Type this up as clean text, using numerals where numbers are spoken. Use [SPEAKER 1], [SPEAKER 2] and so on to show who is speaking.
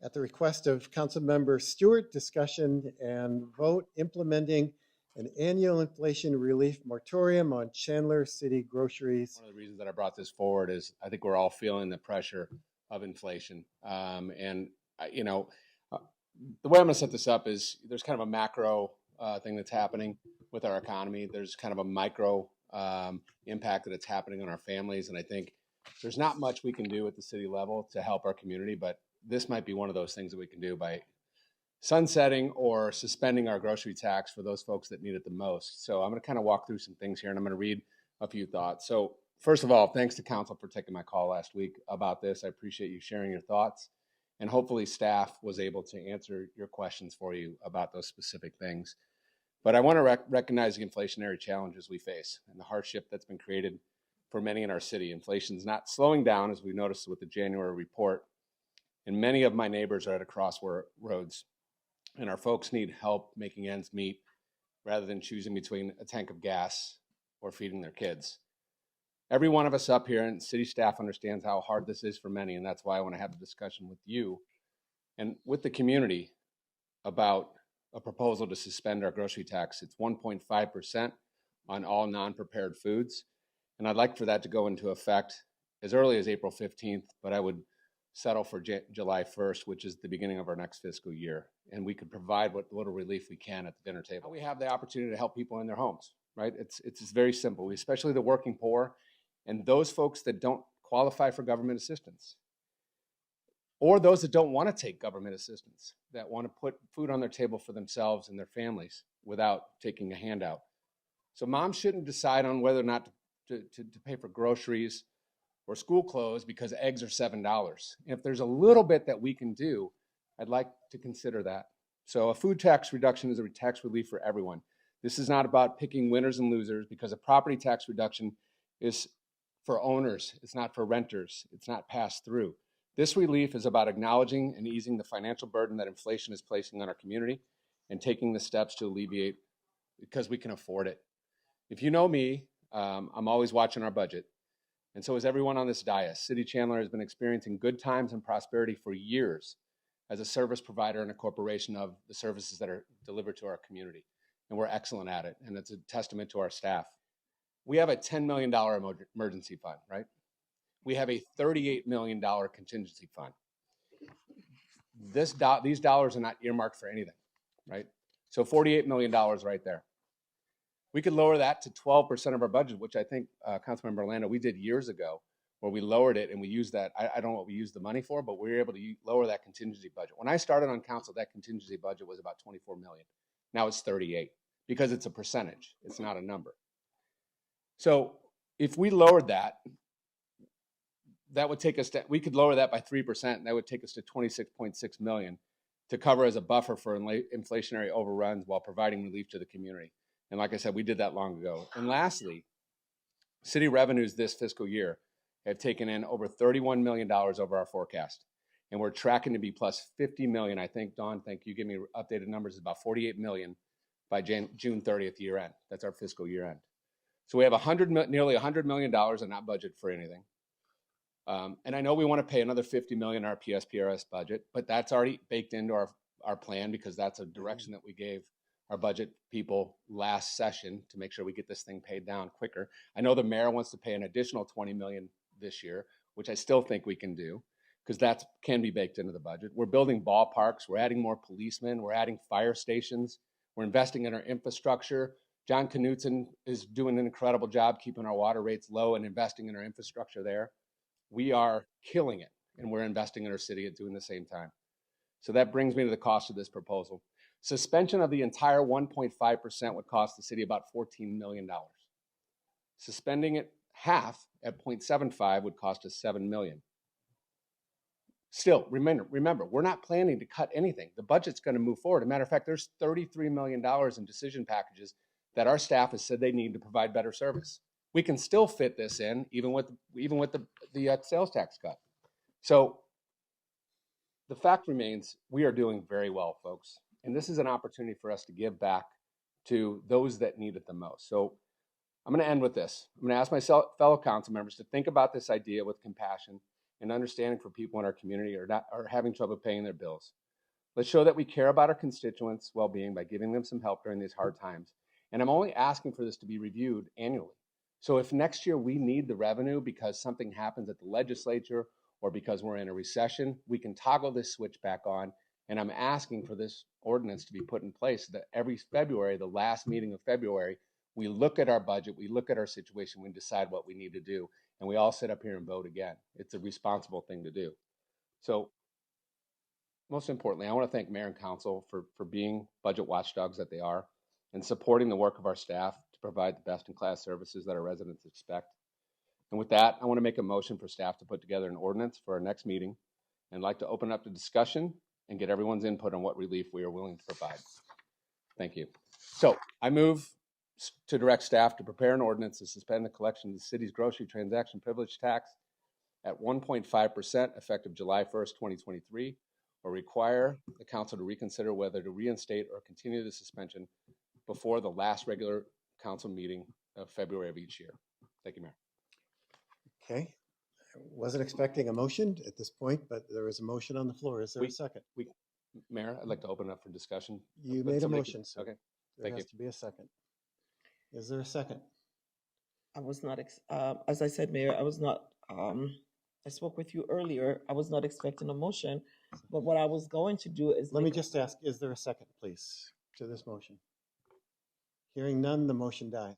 [SPEAKER 1] At the request of Councilmember Stewart, discussion and vote implementing an annual inflation relief moratorium on Chandler city groceries.
[SPEAKER 2] One of the reasons that I brought this forward is I think we're all feeling the pressure of inflation. You know, the way I'm going to set this up is there's kind of a macro thing that's happening with our economy. There's kind of a micro impact that it's happening on our families. And I think there's not much we can do at the city level to help our community, but this might be one of those things that we can do by sunsetting or suspending our grocery tax for those folks that need it the most. So I'm going to kind of walk through some things here, and I'm going to read a few thoughts. So first of all, thanks to council for taking my call last week about this. I appreciate you sharing your thoughts, and hopefully staff was able to answer your questions for you about those specific things. But I want to recognize the inflationary challenges we face and the hardship that's been created for many in our city. Inflation's not slowing down, as we noticed with the January report, and many of my neighbors are at a crossroads, and our folks need help making ends meet rather than choosing between a tank of gas or feeding their kids. Every one of us up here and city staff understands how hard this is for many, and that's why I want to have the discussion with you and with the community about a proposal to suspend our grocery tax. It's 1.5% on all non-prepared foods, and I'd like for that to go into effect as early as April 15th, but I would settle for July 1st, which is the beginning of our next fiscal year. And we could provide what little relief we can at the dinner table. We have the opportunity to help people in their homes, right? It's very simple, especially the working poor and those folks that don't qualify for government assistance, or those that don't want to take government assistance, that want to put food on their table for themselves and their families without taking a handout. So moms shouldn't decide on whether or not to pay for groceries or school clothes because eggs are $7. If there's a little bit that we can do, I'd like to consider that. So a food tax reduction is a tax relief for everyone. This is not about picking winners and losers, because a property tax reduction is for owners. It's not for renters. It's not passed through. This relief is about acknowledging and easing the financial burden that inflation is placing on our community and taking the steps to alleviate, because we can afford it. If you know me, I'm always watching our budget. And so is everyone on this dais. City Chandler has been experiencing good times and prosperity for years as a service provider and a corporation of the services that are delivered to our community. And we're excellent at it. And it's a testament to our staff. We have a $10 million emergency fund, right? We have a $38 million contingency fund. These dollars are not earmarked for anything, right? So $48 million right there. We could lower that to 12% of our budget, which I think, Councilmember Orlando, we did years ago, where we lowered it and we used that. I don't know what we used the money for, but we were able to lower that contingency budget. When I started on council, that contingency budget was about 24 million. Now it's 38, because it's a percentage. It's not a number. So if we lowered that, that would take us to, we could lower that by 3%, and that would take us to 26.6 million to cover as a buffer for inflationary overruns while providing relief to the community. And like I said, we did that long ago. And lastly, city revenues this fiscal year have taken in over $31 million over our forecast. And we're tracking to be plus 50 million. I think, Dawn, thank you, give me updated numbers, about 48 million by June 30th year end. That's our fiscal year end. So we have nearly $100 million and not budget for anything. And I know we want to pay another 50 million in our PSPRS budget, but that's already baked into our plan, because that's a direction that we gave our budget people last session to make sure we get this thing paid down quicker. I know the mayor wants to pay an additional 20 million this year, which I still think we can do, because that can be baked into the budget. We're building ballparks. We're adding more policemen. We're adding fire stations. We're investing in our infrastructure. John Knutson is doing an incredible job keeping our water rates low and investing in our infrastructure there. We are killing it, and we're investing in our city at doing the same time. So that brings me to the cost of this proposal. Suspension of the entire 1.5% would cost the city about $14 million. Suspending it half at 0.75 would cost us $7 million. Still, remember, we're not planning to cut anything. The budget's going to move forward. As a matter of fact, there's $33 million in decision packages that our staff has said they need to provide better service. We can still fit this in, even with the sales tax cut. So the fact remains, we are doing very well, folks. And this is an opportunity for us to give back to those that need it the most. So I'm going to end with this. I'm going to ask my fellow council members to think about this idea with compassion and understanding for people in our community are having trouble paying their bills. Let's show that we care about our constituents' well-being by giving them some help during these hard times. And I'm only asking for this to be reviewed annually. So if next year we need the revenue because something happens at the legislature or because we're in a recession, we can toggle this switch back on. And I'm asking for this ordinance to be put in place so that every February, the last meeting of February, we look at our budget, we look at our situation, we decide what we need to do, and we all sit up here and vote again. It's a responsible thing to do. So most importantly, I want to thank Mayor and Council for being budget watchdogs that they are and supporting the work of our staff to provide the best-in-class services that our residents expect. And with that, I want to make a motion for staff to put together an ordinance for our next meeting and like to open up the discussion and get everyone's input on what relief we are willing to provide. Thank you. So I move to direct staff to prepare an ordinance to suspend the collection of the city's grocery transaction privilege tax at 1.5% effective July 1st, 2023, or require the council to reconsider whether to reinstate or continue the suspension before the last regular council meeting of February of each year. Thank you, Mayor.
[SPEAKER 1] Okay. I wasn't expecting a motion at this point, but there is a motion on the floor. Is there a second?
[SPEAKER 2] Mayor, I'd like to open it up for discussion.
[SPEAKER 1] You made a motion, sir.
[SPEAKER 2] Okay.
[SPEAKER 1] There has to be a second. Is there a second?
[SPEAKER 3] I was not, as I said, Mayor, I was not, I spoke with you earlier. I was not expecting a motion, but what I was going to do is.
[SPEAKER 1] Let me just ask, is there a second, please, to this motion? Hearing none, the motion dies.